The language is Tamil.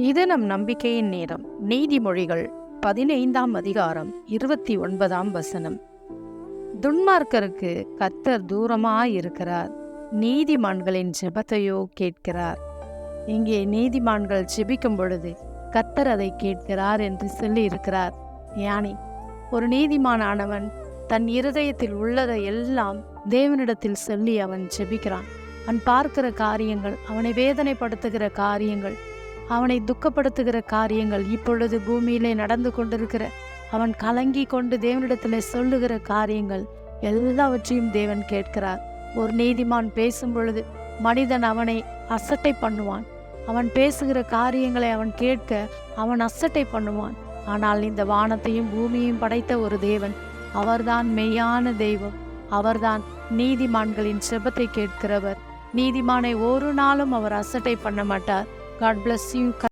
இது நம் நம்பிக்கையின் நேரம். நீதிமொழிகள் 15ஆம் அதிகாரம் 29ஆம் வசனம். துன்மார்க்கருக்கு கர்த்தர் தூரமாயிருக்கிறார், நீதிமான்களின் ஜெபத்தையோ கேட்கிறார். இங்கே நீதிமான்கள் ஜெபிக்கும் பொழுது கர்த்தர் அதை கேட்கிறார் என்று சொல்லி இருக்கிறார். யானி ஒரு நீதிமானானவன் தன் இருதயத்தில் உள்ளதை எல்லாம் தேவனிடத்தில் சொல்லி அவன் ஜெபிக்கிறான். அவன் பார்க்கிற காரியங்கள், அவனை வேதனைப்படுத்துகிற காரியங்கள், அவனை துக்கப்படுத்துகிற காரியங்கள், இப்பொழுது பூமியிலே நடந்து கொண்டிருக்கிற அவன் கலங்கி கொண்டு தேவனிடத்தில் சொல்லுகிற காரியங்கள் எல்லாவற்றையும் தேவன் கேட்கிறார். ஒரு நீதிமான் பேசும் பொழுது மனிதன் அவனை அசட்டை பண்ணுவான். அவன் பேசுகிற காரியங்களை அவன் கேட்க அவன் அசட்டை பண்ணுவான். ஆனால் இந்த வானத்தையும் பூமியையும் படைத்த ஒரு தேவன், அவர்தான் மெய்யான தெய்வம். அவர்தான் நீதிமான்களின் செபத்தை கேட்கிறவர். நீதிமானை ஒரு நாளும் அவர் அசட்டை பண்ண மாட்டார். God bless you.